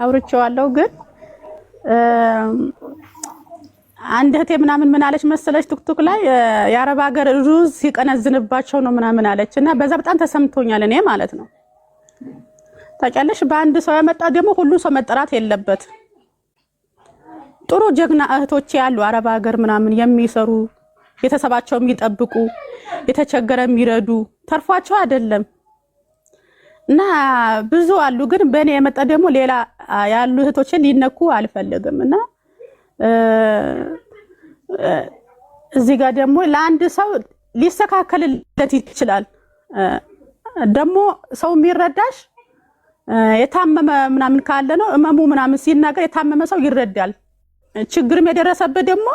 አውርቼዋለሁ ግን አንድ እህቴ ምን አለች መሰለች ቲክቶክ ላይ የአረብ ሀገር ሩዝ ሲቀነዝንባቸው ነው ምናምን አለችና በዛ በጣም ተሰምቶኛል እኔ ማለት ነው። ታውቂያለሽ በአንድ ሰው ያመጣ ደግሞ ሁሉ ሰው መጠራት የለበት። ጥሩ ጀግና እህቶች ያሉ አረብ ሀገር ምናምን የሚሰሩ ቤተሰባቸው የሚጠብቁ የተቸገረ የሚረዱ ተርፏቸው አይደለም እና ብዙ አሉ። ግን በእኔ የመጣ ደግሞ ሌላ ያሉ እህቶችን ሊነኩ አልፈልግም እና እዚህ ጋር ደግሞ ለአንድ ሰው ሊስተካከልለት ይችላል። ደግሞ ሰው የሚረዳሽ የታመመ ምናምን ካለ ነው እመሙ ምናምን ሲናገር የታመመ ሰው ይረዳል። ችግርም የደረሰበት ደግሞ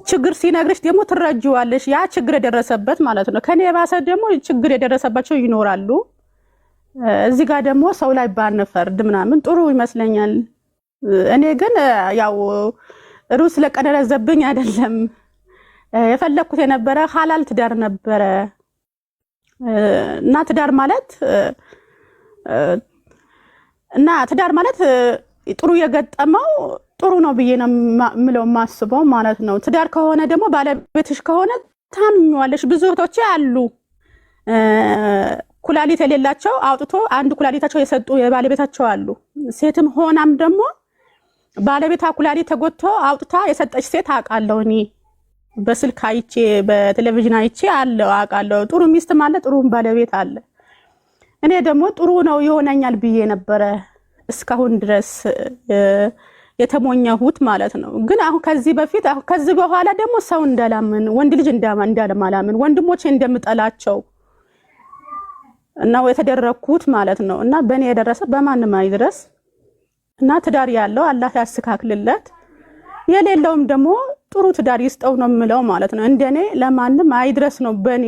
ችግር ሲነግርሽ ደግሞ ትረጂዋለሽ። ያ ችግር የደረሰበት ማለት ነው። ከኔ የባሰ ደግሞ ችግር የደረሰባቸው ይኖራሉ። እዚህ ጋር ደግሞ ሰው ላይ ባንፈርድ ምናምን ጥሩ ይመስለኛል። እኔ ግን ያው ሩስ ስለቀነዘብኝ አይደለም የፈለኩት የነበረ ሐላል ትዳር ነበረ እና ትዳር ማለት ጥሩ የገጠመው ጥሩ ነው ብዬ ነው ምለው ማስበው ማለት ነው። ትዳር ከሆነ ደግሞ ባለቤትሽ ከሆነ ታምኛለሽ። ብዙ እህቶች አሉ ኩላሊት የሌላቸው አውጥቶ አንድ ኩላሊታቸው የሰጡ የባለቤታቸው አሉ። ሴትም ሆናም ደግሞ ባለቤታ ኩላሊት ተጎድቶ አውጥታ የሰጠች ሴት አውቃለሁ እኔ በስልክ አይቼ በቴሌቪዥን አይቼ አውቃለሁ። ጥሩ ሚስት ማለት ጥሩ ባለቤት አለ። እኔ ደግሞ ጥሩ ነው ይሆነኛል ብዬ ነበረ እስካሁን ድረስ የተሞኘሁት ማለት ነው። ግን አሁን ከዚህ በኋላ ደግሞ ሰው እንዳላምን ወንድ ልጅ እንዳለማላምን ወንድሞቼ እንደምጠላቸው ነው የተደረኩት ማለት ነው። እና በእኔ የደረሰ በማንም አይድረስ እና ትዳር ያለው አላህ ያስተካክልለት፣ የሌለውም ደግሞ ጥሩ ትዳር ይስጠው ነው የምለው ማለት ነው። እንደኔ ለማንም አይድረስ ነው በእኔ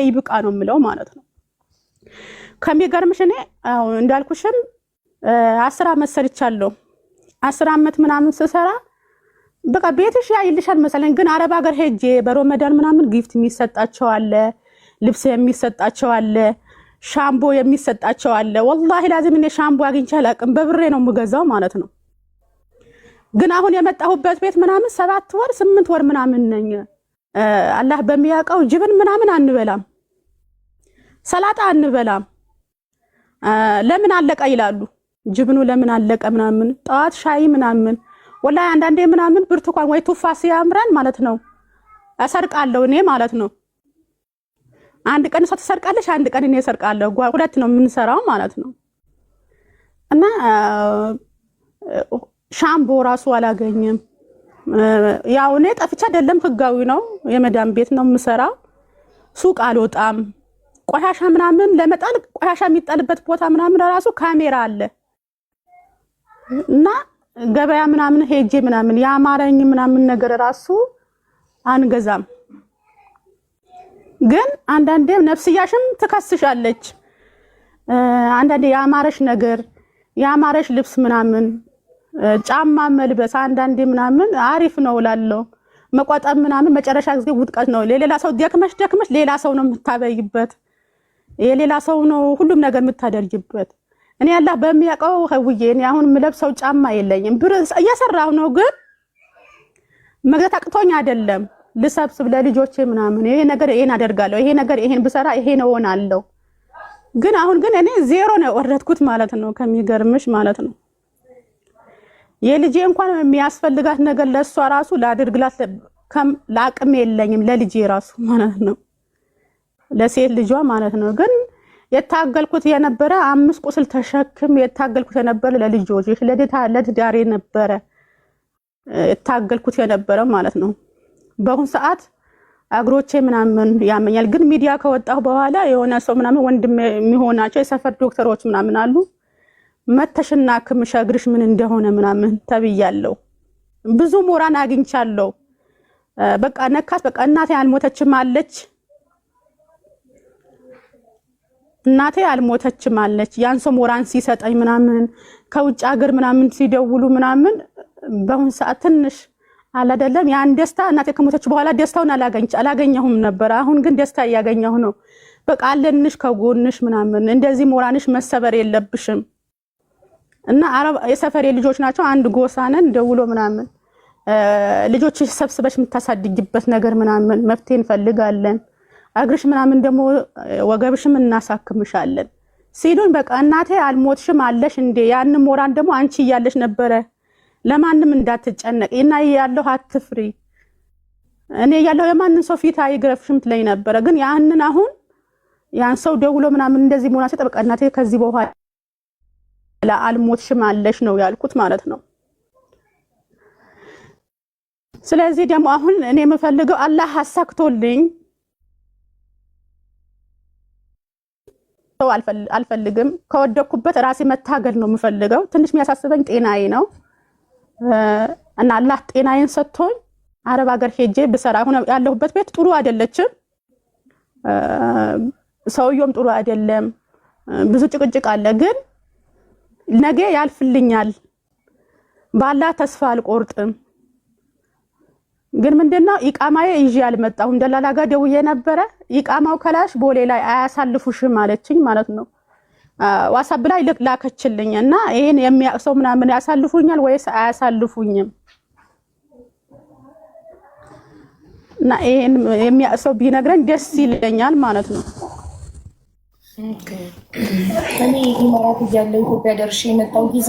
ይብቃ ነው የምለው ማለት ነው። ከሚገርምሽ እኔ እንዳልኩሽም 10 ዓመት ሰርቻለሁ። 10 ዓመት ምናምን ስሰራ በቃ ቤትሽ ያይልሻል መሰለኝ። ግን አረብ ሀገር ሄጄ በረመዳን ምናምን ጊፍት የሚሰጣቸው አለ፣ ልብስ የሚሰጣቸው አለ፣ ሻምቦ የሚሰጣቸው አለ። ወላሂ ላዚም እኔ ሻምቦ አግኝቼ አላውቅም። በብሬ ነው የምገዛው ማለት ነው። ግን አሁን የመጣሁበት ቤት ምናምን 7 ወር 8 ወር ምናምን ነኝ። አላህ በሚያውቀው ጅብን ምናምን አንበላም፣ ሰላጣ አንበላም። ለምን አለቀ ይላሉ። ጅብኑ ለምን አለቀ ምናምን ጣዋት ሻይ ምናምን ወላሂ አንዳንዴ ምናምን ብርቱካን ወይ ቱፋ ሲያምራን ማለት ነው አሰርቃለሁ እኔ ማለት ነው። አንድ ቀን ሰው ተሰርቃለሽ፣ አንድ ቀን እኔ እሰርቃለሁ። ሁለት ነው የምንሰራው ማለት ነው። እና ሻምቦ ራሱ አላገኝም። ያው እኔ ጠፍቼ አይደለም ህጋዊ ነው የመዳም ቤት ነው የምሰራው። ሱቅ አልወጣም። ቆሻሻ ምናምን ለመጣል ቆሻሻ የሚጣልበት ቦታ ምናምን ራሱ ካሜራ አለ። እና ገበያ ምናምን ሄጄ ምናምን ያማረኝ ምናምን ነገር ራሱ አንገዛም። ግን አንዳንዴ ነፍስያሽም ትከስሻለች። አንዳንዴ ያማረሽ ነገር ያማረሽ ልብስ ምናምን ጫማ መልበስ አንዳንዴ ምናምን አሪፍ ነው እላለሁ። መቋጠብ ምናምን መጨረሻ ጊዜ ውድቀት ነው። ለሌላ ሰው ደክመሽ ሌላ ሰው ነው የምታበይበት፣ የሌላ ሰው ነው ሁሉም ነገር የምታደርጊበት። እኔ አላህ በሚያውቀው ህውዬ እኔ አሁን የምለብሰው ጫማ የለኝም። ብር እየሰራሁ ነው ግን መግዛት አቅቶኝ አይደለም። ልሰብስብ ለልጆቼ ምናምን ይሄ ነገር ይሄን አደርጋለሁ፣ ይሄ ነገር ይሄን ብሰራ ይሄን እሆናለሁ። ግን አሁን ግን እኔ ዜሮ ነው ወረድኩት ማለት ነው። ከሚገርምሽ ማለት ነው የልጄ እንኳን የሚያስፈልጋት ነገር ለሷ ራሱ ላድርግላት ለአቅም የለኝም ለልጄ ራሱ ማለት ነው፣ ለሴት ልጇ ማለት ነው። ግን የታገልኩት የነበረ 5 ቁስል ተሸክም የታገልኩት የነበረ ለልጆች ለትዳሬ ነበረ የታገልኩት የነበረ ማለት ነው። በአሁን ሰዓት አግሮቼ ምናምን ያመኛል። ግን ሚዲያ ከወጣሁ በኋላ የሆነ ሰው ምናምን ወንድም የሚሆናቸው የሰፈር ዶክተሮች ምናምን አሉ መተሽና ከመሻግርሽ ምን እንደሆነ ምናምን ተብያለሁ። ብዙ ሞራን አግኝቻለሁ። በቃ ነካስ በቃ እናቴ አልሞተችም አለች። እናቴ አልሞተችም አለች። ያን ሰው ሞራን ሲሰጠኝ ምናምን ከውጭ ሀገር ምናምን ሲደውሉ ምናምን በአሁን ሰዓት ትንሽ አላደለም ያን ደስታ እናቴ ከሞተች በኋላ ደስታውን አላገኘሁም ነበር። አሁን ግን ደስታ ያገኘሁ ነው። በቃ አለንሽ ከጎንሽ ምናምን እንደዚህ ሞራንሽ መሰበር የለብሽም እና አረብ የሰፈሬ ልጆች ናቸው። አንድ ጎሳ ነን። ደውሎ ምናምን ልጆች ሰብስበሽ የምታሳድጊበት ነገር ምናምን መፍትሄ እንፈልጋለን፣ እግርሽ ምናምን ደግሞ ወገብሽም እናሳክምሻለን ሲሉን፣ በቃ እናቴ አልሞትሽም አለሽ እንዴ? ያንን ሞራን ደግሞ አንቺ እያለሽ ነበረ ለማንም እንዳትጨነቂ እና ያለው አትፍሪ፣ እኔ ያለው የማንን ሰው ፊት አይግረፍሽም ትለኝ ነበረ። ግን ያንን አሁን ያን ሰው ደውሎ ምናምን እንደዚህ ሞራ ሲጠብቅ እናቴ ከዚህ በኋላ አልሞትሽም አለሽ ነው ያልኩት ማለት ነው። ስለዚህ ደግሞ አሁን እኔ የምፈልገው አላህ አሳክቶልኝ ሰው አልፈልግም። ከወደኩበት ራሴ መታገል ነው የምፈልገው። ትንሽ የሚያሳስበኝ ጤናዬ ነው እና አላህ ጤናዬን ሰጥቶኝ አረብ ሀገር ሄጄ ብሰራ። አሁን ያለሁበት ቤት ጥሩ አይደለችም፣ ሰውየውም ጥሩ አይደለም፣ ብዙ ጭቅጭቅ አለ። ግን ነገ ያልፍልኛል፣ ባላህ ተስፋ አልቆርጥም። ግን ምንድነው ኢቃማዬ ይዤ አልመጣሁም። ደላላ ጋር ደውዬ ነበረ። ኢቃማው ከላሽ ቦሌ ላይ አያሳልፉሽም ማለችኝ ማለት ነው። ዋትስአፕ ላይ ላከችልኝ እና ይሄን የሚያቅሰው ምናምን ያሳልፉኛል ወይስ አያሳልፉኝም? እና ይሄን የሚያቅሰው ቢነግረኝ ደስ ይለኛል ማለት ነው። ኦኬ እኔ ኢማራት እያለሁ ኢትዮጵያ ደርሼ የመጣው ጊዜ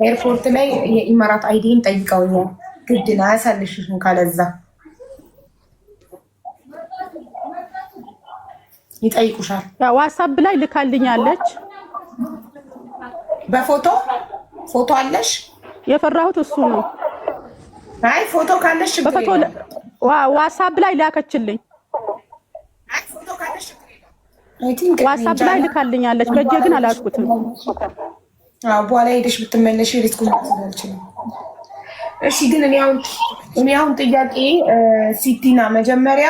ኤርፖርት ላይ የኢማራት አይዲን ጠይቀውኛል። ግድ ነው አያሳልፍሽም ካለዛ ይጠይቁሻል። ዋትስአፕ ላይ ልካልኛለች። በፎቶ ፎቶ አለሽ? የፈራሁት እሱ ነው። አይ ፎቶ ካለሽ በፎቶ ዋትስአፕ ላይ ላከችልኝ። አይ ፎቶ ካለሽ ዋትስአፕ ላይ ልካልኛለች። በእጄ ግን አላስኩትም። በኋላ ሄደሽ ብትመለሽ ሪስኩ ማስደልችል። እሺ ግን እኔ አሁን ጥያቄ ሲቲና መጀመሪያ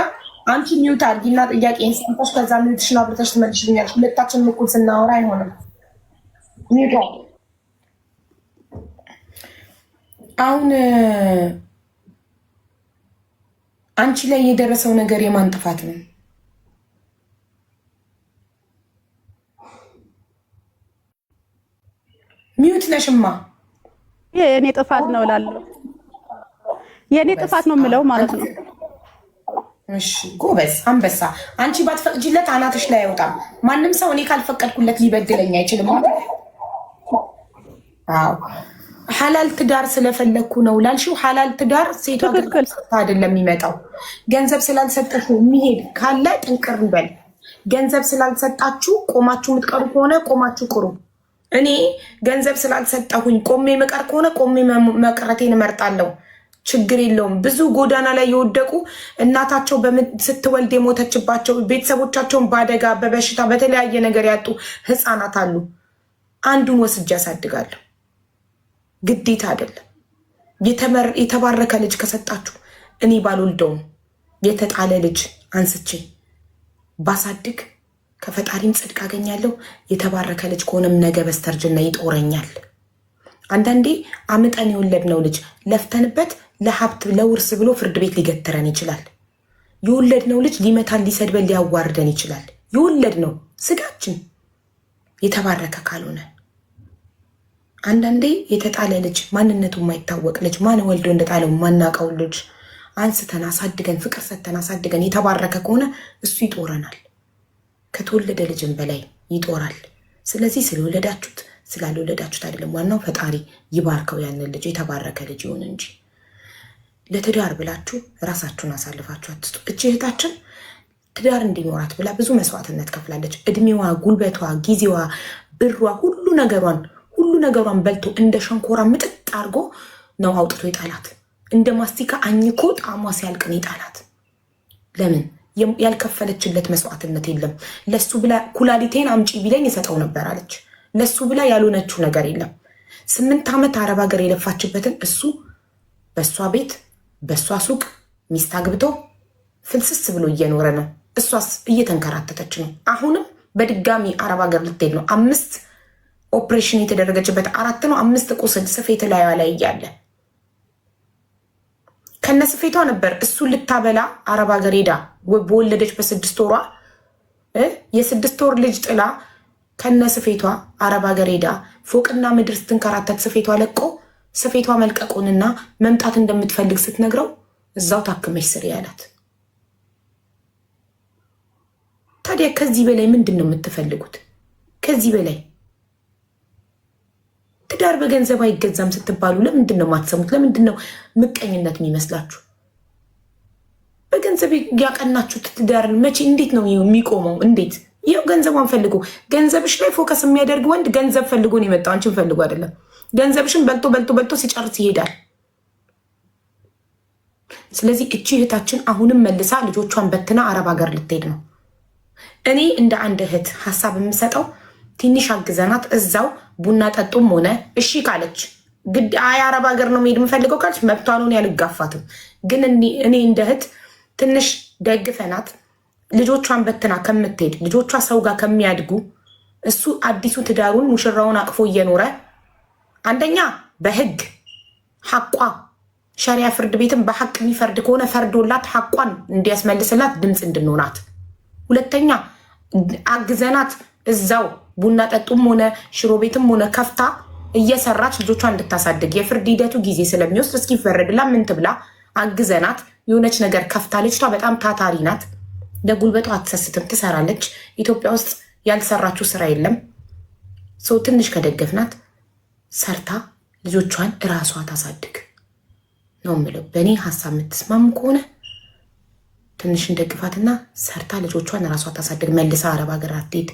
አንቺ ሚውት አድርጊና ጥያቄን ስንተሽ ከዛ ሚውትሽን አብርተሽ ትመልሽልኛለሽ። ሁለታችን እኩል ስናወራ አይሆንም። ሚውት አሁን አንቺ ላይ የደረሰው ነገር የማን ጥፋት ነው? ሚውት ነሽማ። የኔ ጥፋት ነው እላለሁ። የኔ ጥፋት ነው የምለው ማለት ነው። እሺ ጎበዝ አንበሳ። አንቺ ባትፈቅጂለት አናትሽ ላይ አይወጣም። ማንም ሰው እኔ ካልፈቀድኩለት ሊበድለኝ አይችልም። አዎ ሐላል ትዳር ስለፈለኩ ነው ላልሽው፣ ሐላል ትዳር ሴቷ አይደለም የሚመጣው። ገንዘብ ስላልሰጠሽ የሚሄድ ካለ ጥንቅር ይበል። ገንዘብ ስላልሰጣችሁ ቆማችሁ የምትቀሩ ከሆነ ቆማችሁ ቅሩ። እኔ ገንዘብ ስላልሰጠሁኝ ቆሜ መቀር ከሆነ ቆሜ መቅረቴን እመርጣለሁ። ችግር የለውም። ብዙ ጎዳና ላይ የወደቁ እናታቸው ስትወልድ የሞተችባቸው ቤተሰቦቻቸውን በአደጋ በበሽታ በተለያየ ነገር ያጡ ህፃናት አሉ። አንዱን ወስጄ ያሳድጋለሁ። ግዴታ አይደለም። የተባረከ ልጅ ከሰጣችሁ እኔ ባልወልደውም የተጣለ ልጅ አንስቼ ባሳድግ ከፈጣሪም ጽድቅ አገኛለሁ። የተባረከ ልጅ ከሆነም ነገ በስተርጅና ይጦረኛል። አንዳንዴ አምጠን የወለድነው ልጅ ለፍተንበት ለሀብት ለውርስ ብሎ ፍርድ ቤት ሊገትረን ይችላል። የወለድነው ልጅ ሊመታን፣ ሊሰድበን፣ ሊያዋርደን ይችላል። የወለድነው ስጋችን የተባረከ ካልሆነ አንዳንዴ የተጣለ ልጅ ማንነቱ የማይታወቅ ልጅ ማን ወልዶ እንደጣለው ማናቀው ልጅ አንስተን አሳድገን ፍቅር ሰተን አሳድገን የተባረከ ከሆነ እሱ ይጦረናል። ከተወለደ ልጅም በላይ ይጦራል። ስለዚህ ስለወለዳችሁት ስላልወለዳችሁት አይደለም፣ ዋናው ፈጣሪ ይባርከው ያንን ልጅ የተባረከ ልጅ ይሁን እንጂ ለትዳር ብላችሁ ራሳችሁን አሳልፋችሁ አትስጡ። እቺ እህታችን ትዳር እንዲኖራት ብላ ብዙ መስዋዕትነት ከፍላለች። እድሜዋ፣ ጉልበቷ፣ ጊዜዋ፣ ብሯ፣ ሁሉ ነገሯን በልቶ እንደ ሸንኮራ ምጥጥ አድርጎ ነው አውጥቶ ይጣላት። እንደ ማስቲካ አኝኮ ጣዕሟ ሲያልቅን ይጣላት። ለምን? ያልከፈለችለት መስዋዕትነት የለም። ለሱ ብላ ኩላሊቴን አምጪ ቢለኝ የሰጠው ነበር አለች። ለሱ ብላ ያልሆነችው ነገር የለም። 8 ዓመት አረብ ሀገር የለፋችበትን እሱ በሷ ቤት በሷ ሱቅ ሚስት አግብቶ ፍልስስ ብሎ እየኖረ ነው። እሷስ እየተንከራተተች ነው። አሁንም በድጋሚ አረብ ሀገር ልትሄድ ነው። 5 ኦፕሬሽን የተደረገችበት 4 ነው 5 ቁስል ስፌት ላይዋ ላይ እያለ ከነስፌቷ ነበር እሱ ልታበላ አረብ ሀገር ሄዳ በወለደች በ6 ወሯ የ6 ወር ልጅ ጥላ ከነ ስፌቷ አረብ ሀገር ሄዳ ፎቅና ምድር ስትንከራተት ስፌቷ ለቆ ስፌቷ መልቀቁንና መምጣት እንደምትፈልግ ስትነግረው እዛው ታክመሽ ስሪ ያላት። ታዲያ ከዚህ በላይ ምንድን ነው የምትፈልጉት? ከዚህ በላይ ትዳር በገንዘብ አይገዛም ስትባሉ ለምንድን ነው የማትሰሙት? ለምንድን ነው ምቀኝነት የሚመስላችሁ? በገንዘብ ያቀናችሁት ትዳርን መቼ እንዴት ነው የሚቆመው? እንዴት? ይኸው ገንዘቧን ፈልጎ ገንዘብሽ ላይ ፎከስ የሚያደርግ ወንድ ገንዘብ ፈልጎ ነው የመጣው፣ አንቺን ፈልጎ አይደለም። ገንዘብሽን በልቶ በልቶ በልቶ ሲጨርስ ይሄዳል። ስለዚህ እቺ እህታችን አሁንም መልሳ ልጆቿን በትና አረብ ሀገር ልትሄድ ነው። እኔ እንደ አንድ እህት ሀሳብ የምሰጠው ትንሽ አግዘናት፣ እዛው ቡና ጠጡም ሆነ እሺ ካለች ግድ አይ አረብ ሀገር ነው መሄድ የምፈልገው ካለች መብቷን ሆነ ያልጋፋትም። ግን እኔ እንደ እህት ትንሽ ደግፈናት ልጆቿን በትና ከምትሄድ ልጆቿ ሰው ጋር ከሚያድጉ እሱ አዲሱ ትዳሩን ሙሽራውን አቅፎ እየኖረ አንደኛ በህግ ሐቋ ሸሪያ ፍርድ ቤትም በሐቅ የሚፈርድ ከሆነ ፈርዶላት ሐቋን እንዲያስመልስላት ድምፅ እንድንሆናት፣ ሁለተኛ አግዘናት እዛው ቡና ጠጡም ሆነ ሽሮ ቤትም ሆነ ከፍታ እየሰራች ልጆቿን እንድታሳድግ የፍርድ ሂደቱ ጊዜ ስለሚወስድ እስኪፈረድላ ምን ትብላ አግዘናት የሆነች ነገር ከፍታ። ልጅቷ በጣም ታታሪ ናት፣ ለጉልበቷ አትሰስትም፣ ትሰራለች። ኢትዮጵያ ውስጥ ያልሰራችው ስራ የለም። ሰው ትንሽ ከደገፍናት ሰርታ ልጆቿን እራሷ ታሳድግ ነው የምለው። በእኔ ሀሳብ የምትስማሙ ከሆነ ትንሽ እንደግፋትና ሰርታ ልጆቿን እራሷ ታሳድግ፣ መልሳ አረብ ሀገር አትሄድ።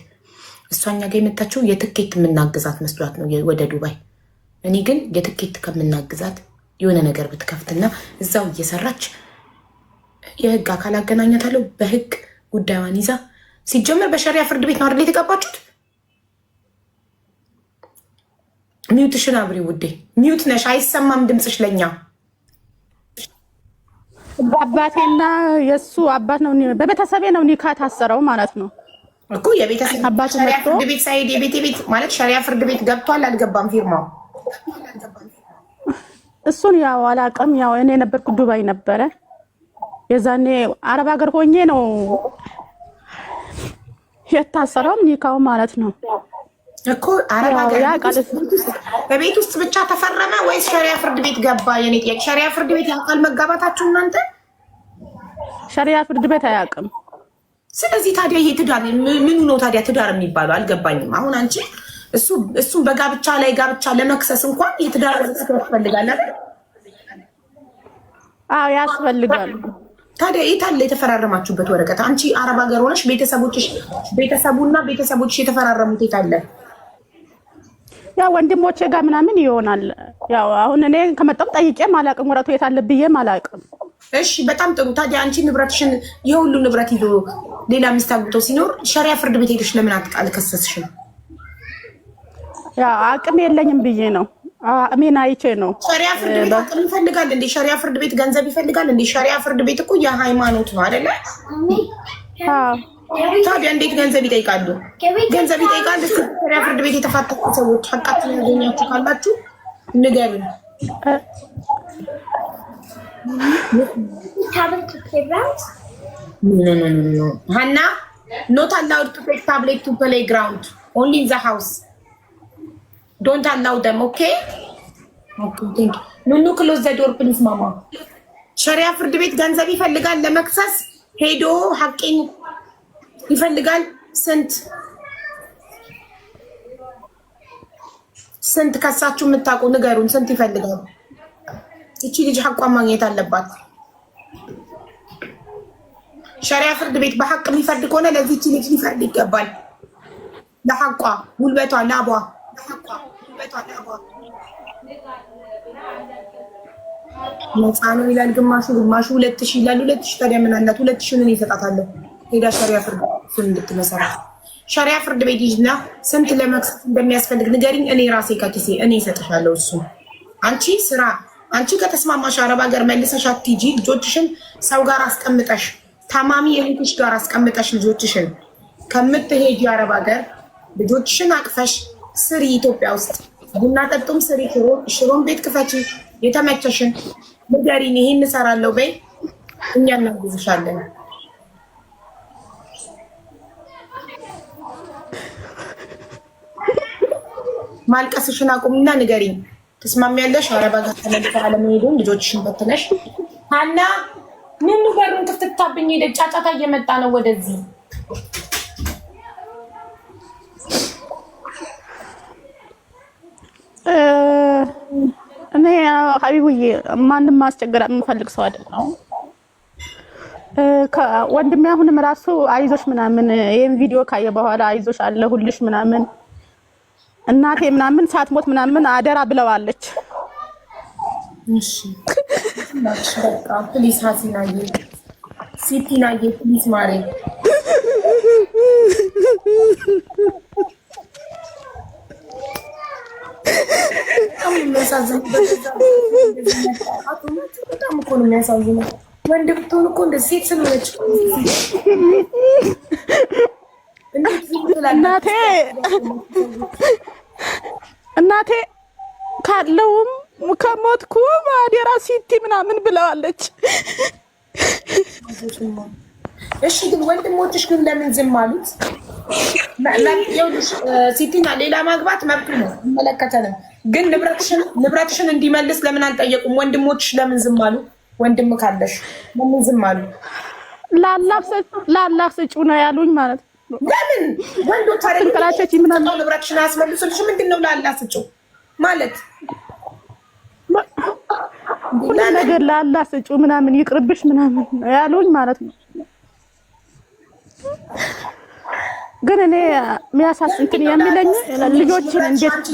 እሷኛ ጋር የመጣችው የትኬት የምናግዛት መስሏት ነው ወደ ዱባይ። እኔ ግን የትኬት ከምናግዛት የሆነ ነገር ብትከፍትና እዛው እየሰራች የህግ አካል አገናኛታለሁ። በህግ ጉዳዩን ይዛ ሲጀመር በሸሪያ ፍርድ ቤት ነው አይደል የተጋባችሁት? ሚውትሽን አብሪ ውዴ፣ ሚውት ነሽ፣ አይሰማም ድምፅሽ ለኛ። በአባቴና የእሱ አባት ነው በቤተሰቤ ነው ኒካ ታሰረው ማለት ነው እኮ። የቤተሰብ ሸሪያ ፍርድ ቤት ሳይሄድ የቤቴ ቤት ማለት ሸሪያ ፍርድ ቤት ገብቷል አልገባም ፊርማው? እሱን ያው አላውቅም። ያው እኔ ነበርኩ ዱባይ ነበረ የዛኔ አረብ ሀገር ሆኜ ነው የታሰረው ኒካው ማለት ነው እኮ። አረብ ሀገር በቤት ውስጥ ብቻ ተፈረመ ወይስ ሸሪያ ፍርድ ቤት ገባ? የኔ ጥያቄ ሸሪያ ፍርድ ቤት ያውቃል መጋባታችሁ እናንተ? ሸሪያ ፍርድ ቤት አያውቅም። ስለዚህ ታዲያ ይሄ ትዳር ምኑ ነው ታዲያ ትዳር የሚባለው? አልገባኝም። አሁን አንቺ እሱን በጋብቻ ላይ ጋብቻ ለመክሰስ እንኳን የትዳር ያስፈልጋል አይደል? አዎ ያስፈልጋል። ታዲያ የት አለ የተፈራረማችሁበት ወረቀት? አንቺ አረብ ሀገር ሆነሽ ቤተሰቡና ቤተሰቦችሽ የተፈራረሙት የት አለ? ያው ወንድሞቼ ጋር ምናምን ይሆናል። ያው አሁን እኔ ከመጣሁ ጠይቄም አላውቅም፣ ወረቀቱ የት አለ ብዬም አላውቅም። እሺ በጣም ጥሩ። ታዲያ አንቺ ንብረትሽን የሁሉ ንብረት ይዞ ሌላ ሚስት አግብቶ ሲኖር ሸሪያ ፍርድ ቤት ሄደሽ ለምን አልከሰስሽም? ያው አቅም የለኝም ብዬ ነው። አሜን አይቼ ነው። ሸሪያ ፍርድ ቤት አቅም ይፈልጋል እንዴ? ሸሪያ ፍርድ ቤት ገንዘብ ይፈልጋል እንዴ? ሸሪያ ፍርድ ቤት እኮ የሃይማኖት ነው አይደለ? ታዲያ እንዴት ገንዘብ ይጠይቃሉ? ገንዘብ ይጠይቃል። ሸሪያ ፍርድ ቤት የተፋተቱ ሰዎች ሐቃችሁን ያገኛችሁ ካላችሁ ንገሩን። No. Hannah, not allowed to take tablet to playground. Only in the house. Don't allow them, okay? Okay, thank you. Nunu, close the door, please, mama. ሸሪያ ፍርድ ቤት ገንዘብ ይፈልጋል ለመክሰስ ሄዶ ሐቂን ይፈልጋል። ስንት ከሳችሁ የምታውቁ ንገሩን። ስንት ይፈልጋል? እቺ ልጅ ሐቋን ማግኘት አለባት። ሸሪያ ፍርድ ቤት በሐቅ የሚፈርድ ከሆነ ለዚህች ልጅ ሊፈርድ ይገባል። ለሐቋ ጉልበቷ ላቧ ነፃ ነው ይላል ግማሹ 2000 ይላል። 2000 ታዲያ ምን አላት? 2000 እኔ እሰጣታለሁ። ሄዳ ሸሪያ ፍርድ ቤት እንድትመሰረት ሸሪያ ፍርድ ቤት ይጅና ስንት ለመክሰስ እንደሚያስፈልግ ንገሪኝ። እኔ ራሴ ከኪሴ እኔ እሰጥሻለሁ። እሱ አንቺ ከተስማማሽ አረብ ሀገር መልሰሽ አትሂጂ። ልጆችሽን ሰው ጋር አስቀምጠሽ ታማሚ የልጅሽ ጋር አስቀምጠሽ ልጆችሽን ከምትሄጂ አረብ ሀገር ልጆችሽን አቅፈሽ ስሪ። ኢትዮጵያ ውስጥ ቡና ጠጡም ስሪ፣ ሽሮን ቤት ክፈቺ። የተመቸሽን ንገሪኝ። ይሄን እሰራለሁ በይ፣ እኛ እናግዝሻለን። ማልቀስሽን አቁምና ንገሪኝ። ትስማሚያለሽ? አረብ ሀገር ተመልሰሽ አለመሄዱን ልጆችሽን በትነሽ ሀና ምን በሩን ትፍታብኝ ሄደ። ጫጫታ እየመጣ ነው ወደዚህ። እኔ ሀቢቡዬ ማንም ማስቸገር የምፈልግ ሰው አይደለም። ወንድሜ አሁንም ራሱ አይዞሽ ምናምን ይሄን ቪዲዮ ካየ በኋላ አይዞሽ አለሁልሽ ምናምን እናቴ ምናምን ሳትሞት ምናምን አደራ ብለዋለች። እሺ በቃ ፕሊስ ሀሲናዬ ሲቲናዬ ፕሊስ ማሬ በጣም እኮ ነው የሚያሳዝነው። ወንድ ብትሆን እኮ እንደ ሴት ስለሆነች እናቴ ካለውም ከሞትኩ አደራ ሲቲ ምናምን ብለዋለች። እሺ ግን ወንድሞችሽ ግን ለምን ዝም አሉት? ሲቲና ሌላ ማግባት መብቱ ነው፣ አይመለከተንም። ግን ንብረትሽን እንዲመልስ ለምን አልጠየቁም? ወንድሞችሽ ለምን ዝም አሉ? ወንድም ካለሽ ለምን ዝም አሉ? ላላህ ስጪው ነው ያሉኝ ማለት ነው። ለምን ወንዶች ታረጋግጣችሁ ምናምን ንብረትሽን አያስመልሱልሽ? ምንድነው ላላህ ስጪው ማለት? ሁሉ ነገር ላላህ ስጪው ምናምን ይቅርብሽ ምናምን ያሉኝ ማለት ነው። ግን እኔ የሚያሳስንትን የሚለኝ ልጆችን እንዴት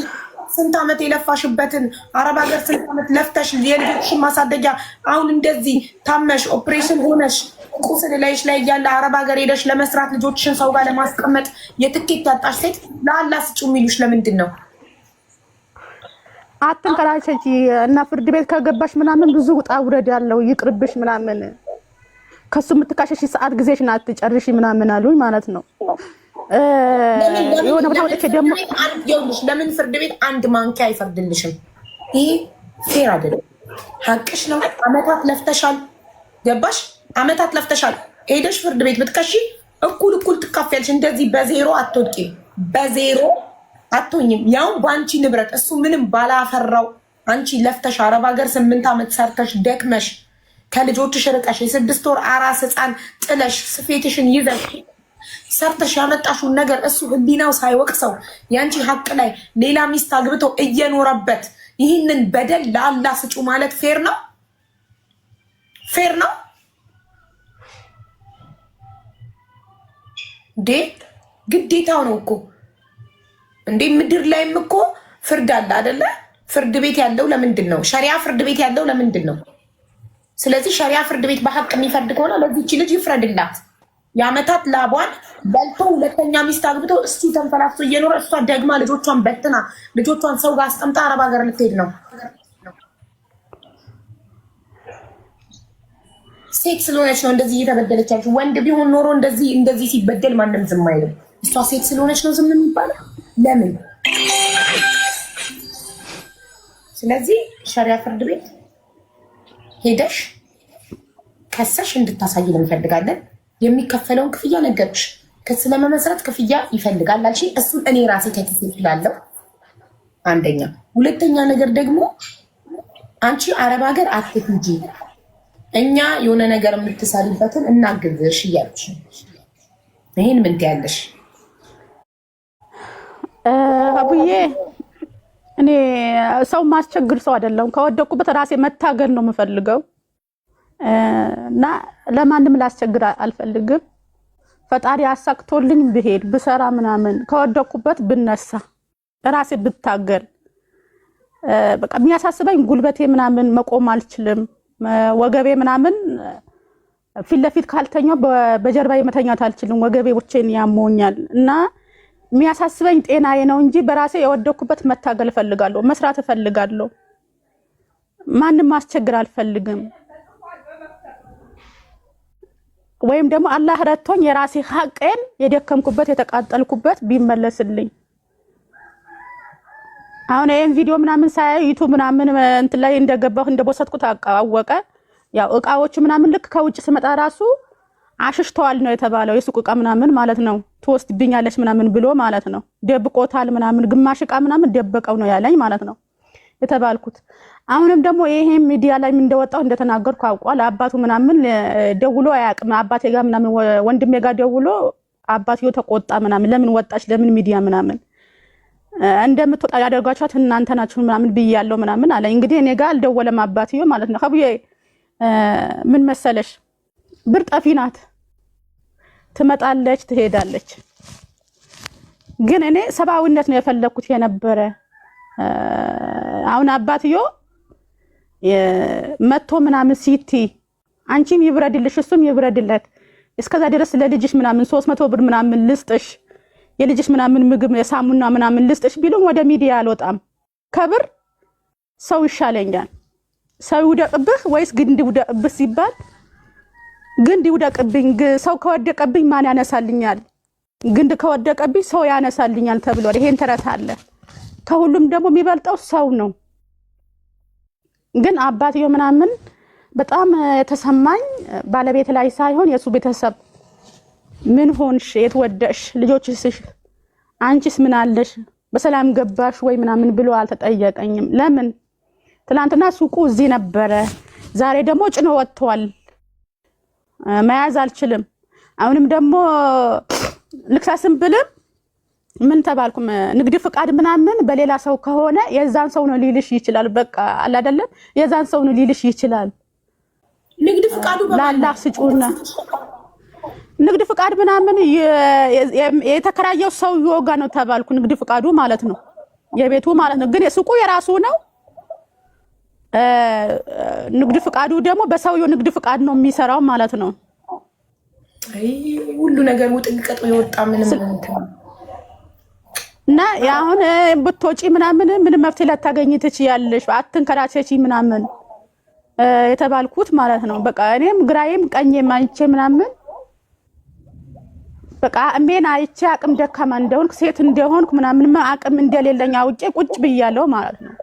ስንት ዓመት የለፋሽበትን አረብ ሀገር ስንት ዓመት ለፍተሽ የልጆችሽን ማሳደጊያ አሁን እንደዚህ ታመሽ ኦፕሬሽን ሆነሽ ቁስል ላይሽ ላይ እያለ አረብ ሀገር ሄደሽ ለመስራት ልጆችሽን ሰው ጋር ለማስቀመጥ የትኬት ያጣሽ ሴት ለአላህ ስጪው የሚሉሽ ለምንድን ነው? አትንከራቸች እና ፍርድ ቤት ከገባሽ ምናምን ብዙ ውጣ ውረድ ያለው ይቅርብሽ ምናምን ከሱ የምትካሸሽ ሰዓት ጊዜሽን አትጨርሺ ምናምን አሉኝ ማለት ነው። የሆነ ቦታ ወጥቼ ደግሞ ለምን ፍርድ ቤት አንድ ማንኪያ አይፈርድልሽም? ይሄ ፌር አይደለም። ሀቅሽ ነው። አመታት ለፍተሻል። ገባሽ? አመታት ለፍተሻል። ሄደሽ ፍርድ ቤት ብትከሺ እኩል ትካፊያለሽ። እንደዚህ በዜሮ አትወድቂም። በዜሮ አትሆኝም። ያው በአንቺ ንብረት እሱ ምንም ባላፈራው አንቺ ለፍተሽ አረብ ሀገር 8 ዓመት ሰርተሽ ደክመሽ ከልጆችሽ ርቀሽ የ6 ወር አራስ ህፃን ጥለሽ ስፌትሽን ይዘሽ ሰርተሽ ያመጣሽውን ነገር እሱ ህሊናው ሳይወቅሰው ያንቺ ሀቅ ላይ ሌላ ሚስት አግብቶ እየኖረበት ይህንን በደል ለአላህ ስጩ ማለት ፌር ነው? ፌር ነው እንዴ? ግዴታው ነው እኮ እንዴ? ምድር ላይም እኮ ፍርድ አለ አይደለ? ፍርድ ቤት ያለው ለምንድን ነው? ሸሪያ ፍርድ ቤት ያለው ለምንድን ነው? ስለዚህ ሸሪያ ፍርድ ቤት በሀቅ የሚፈርድ ከሆነ ለዚህች ልጅ ይፍረድላት። የአመታት ላቧን በልቶ ሁለተኛ ሚስት አግብቶ እሱ ተንፈላሶ እየኖረ እሷ ደግማ ልጆቿን በትና ልጆቿን ሰው ጋር አስቀምጣ አረብ ሀገር ልትሄድ ነው። ሴት ስለሆነች ነው እንደዚህ እየተበደለች ያለች። ወንድ ቢሆን ኖሮ እንደዚህ ሲበደል ማንም ዝም አይልም። እሷ ሴት ስለሆነች ነው ዝም የሚባለው። ለምን? ስለዚህ ሸሪያ ፍርድ ቤት ሄደሽ ከሰሽ እንድታሳይን እንፈልጋለን። የሚከፈለውን ክፍያ ነገርሽ። ክስ ለመመስረት ክፍያ ይፈልጋል አልሽ። እሱን እኔ ራሴ ከትስ ይችላለሁ። አንደኛ። ሁለተኛ ነገር ደግሞ አንቺ አረብ ሀገር አትሂጂ፣ እኛ የሆነ ነገር የምትሰሪበትን እናግዝሽ እያልሽ ይሄን ምን ትያለሽ? አቡዬ እኔ ሰው ማስቸግር ሰው አይደለም። ከወደኩበት ራሴ መታገል ነው የምፈልገው እና ለማንም ላስቸግር አልፈልግም። ፈጣሪ አሳክቶልኝ ብሄድ ብሰራ ምናምን ከወደኩበት ብነሳ ራሴ ብታገል በቃ የሚያሳስበኝ ጉልበቴ ምናምን መቆም አልችልም። ወገቤ ምናምን ፊት ለፊት ካልተኛው በጀርባዬ መተኛት አልችልም። ወገቤ ብቻዬን ያሞኛል እና የሚያሳስበኝ ጤናዬ ነው እንጂ በራሴ የወደኩበት መታገል እፈልጋለሁ፣ መስራት እፈልጋለሁ። ማንም ማስቸግር አልፈልግም። ወይም ደግሞ አላህ ረድቶኝ የራሴ ሀቄን የደከምኩበት የተቃጠልኩበት ቢመለስልኝ። አሁን ይሄን ቪዲዮ ምናምን ሳይ ዩቲዩብ ምናምን እንት ላይ እንደገባሁ እንደቦሰትኩት አወቀ። ያው እቃዎች ምናምን ልክ ከውጭ ስመጣ ራሱ አሽሽተዋል ነው የተባለው። የሱቅ ዕቃ ምናምን ማለት ነው ትወስድብኛለች ምናምን ብሎ ማለት ነው ደብቆታል ምናምን ግማሽ ዕቃ ምናምን ደበቀው ነው ያለኝ ማለት ነው የተባልኩት። አሁንም ደግሞ ይሄ ሚዲያ ላይ እንደወጣው እንደተናገርኩ አውቋል። አባቱ ምናምን ደውሎ አያውቅም። አባቴ ጋር ምናምን ወንድሜ ጋር ደውሎ አባትዮ ተቆጣ ምናምን ለምን ወጣች ለምን ሚዲያ ምናምን እንደምትወጣ ያደርጋችኋት እናንተ ናችሁ ምናምን ብያለሁ ምናምን አለ። እንግዲህ እኔ ጋር አልደወለም አባትዮ ማለት ነው። ሀቡዬ ምን መሰለሽ ብር ጠፊ ናት፣ ትመጣለች ትሄዳለች። ግን እኔ ሰብአዊነት ነው የፈለኩት የነበረ። አሁን አባትዮ መጥቶ ምናምን ሲቲ አንቺም ይብረድልሽ እሱም ይብረድለት እስከዛ ድረስ ለልጅሽ ምናምን 300 ብር ምናምን ልስጥሽ የልጅሽ ምናምን ምግብ የሳሙና ምናምን ልስጥሽ ቢሉም ወደ ሚዲያ አልወጣም። ከብር ሰው ይሻለኛል። ሰው ይውደቅብህ ወይስ ግንድ ይውደቅብህ ሲባል ግንድ ይውደቅብኝ፣ ሰው ከወደቀብኝ ማን ያነሳልኛል? ግንድ ከወደቀብኝ ሰው ያነሳልኛል ተብሏል። ይሄን ተረት አለ። ከሁሉም ደግሞ የሚበልጠው ሰው ነው። ግን አባትዮ ምናምን በጣም የተሰማኝ ባለቤት ላይ ሳይሆን የሱ ቤተሰብ ምን ሆንሽ? የት ወደሽ? ልጆችሽ አንቺስ ምን አለሽ? በሰላም ገባሽ ወይ ምናምን ብሎ አልተጠየቀኝም። ለምን ትላንትና ሱቁ እዚህ ነበረ፣ ዛሬ ደግሞ ጭኖ ወጥቷል። መያዝ አልችልም። አሁንም ደግሞ ልክሳስም ብልም ምን ተባልኩም ንግድ ፍቃድ ምናምን በሌላ ሰው ከሆነ የዛን ሰው ነው ሊልሽ ይችላል። በቃ አለ አይደለም የዛን ሰው ነው ሊልሽ ይችላል። ንግድ ፍቃዱ ላላህ ስጩና ንግድ ፍቃድ ምናምን የተከራየው ሰው ይወጋ ነው ተባልኩ። ንግድ ፍቃዱ ማለት ነው የቤቱ ማለት ነው። ግን የሱቁ የራሱ ነው። ንግድ ፍቃዱ ደግሞ በሰውየው ንግድ ፍቃድ ነው የሚሰራው ማለት ነው። አይ ሁሉ ነገር ውጥንቀጥ የወጣ ምንም እንትን እና ያሁን ብትወጪ ምናምን ምን መፍትሄ ላታገኝ ትችያለሽ፣ አትንከራቸቺ ምናምን የተባልኩት ማለት ነው። በቃ እኔም ግራዬም ቀኜም አይቼ ምናምን በቃ እምቤን አይቼ አቅም ደካማ እንደሆንኩ ሴት እንደሆንኩ ምናምን አቅም እንደሌለኝ አውቄ ቁጭ ብያለሁ ማለት ነው።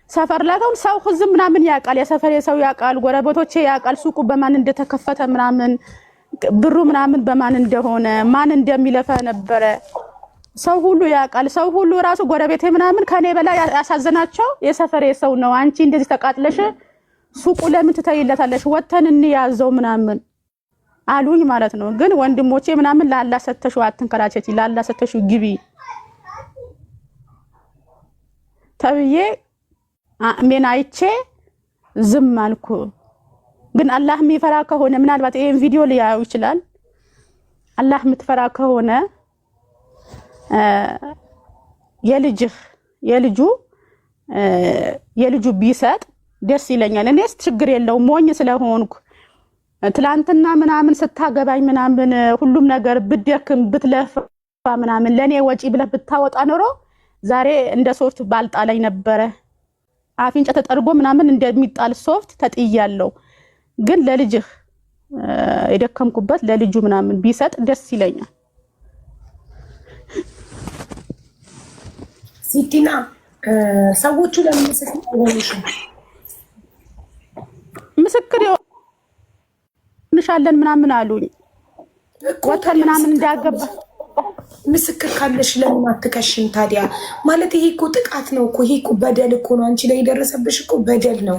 ሰፈር ላጋውን ሰው ህዝብ ምናምን ያውቃል፣ የሰፈር ሰው ያውቃል፣ ጎረቤቶቼ ያውቃል፣ ሱቁ በማን እንደተከፈተ ምናምን ብሩ ምናምን በማን እንደሆነ ማን እንደሚለፈ ነበረ ሰው ሁሉ ያውቃል። ሰው ሁሉ ራሱ ጎረቤቴ ምናምን ከኔ በላይ ያሳዘናቸው የሰፈሬ ሰው ነው። አንቺ እንደዚህ ተቃጥለሽ ሱቁ ለምን ትተይለታለሽ? ወተን እንያዘው ምናምን አሉኝ ማለት ነው። ግን ወንድሞቼ ምናምን ላላ ሰተሽው አትንከራቸቲ፣ ላላ ሰተሽው ግቢ ተብዬ አሜን አይቼ ዝም አልኩ። ግን አላህ የሚፈራ ከሆነ ምናልባት ይሄን ቪዲዮ ሊያዩ ይችላል። አላህ የምትፈራ ከሆነ የልጁ ቢሰጥ ደስ ይለኛል። እኔስ ችግር የለውም ሞኝ ስለሆንኩ ትላንትና ምናምን ስታገባኝ ምናምን ሁሉም ነገር ብደክም ብትለፋ ምናምን ለኔ ወጪ ብለህ ብታወጣ ኖሮ ዛሬ እንደ ሶፍት ባልጣለኝ ነበረ። አፍንጫ ተጠርጎ ምናምን እንደሚጣል ሶፍት ተጥያለሁ። ግን ለልጅህ የደከምኩበት ለልጁ ምናምን ቢሰጥ ደስ ይለኛል። ሲቲና ሰዎቹ ለምን ምስክር ይሆንሻለን ምናምን አሉኝ። ወተን ምናምን እንዳያገባ ምስክር ካለሽ ለምን አትከሽም ታዲያ? ማለት ይሄ እኮ ጥቃት ነው እኮ፣ ይሄ እኮ በደል እኮ ነው። አንቺ ላይ የደረሰብሽ እኮ በደል ነው።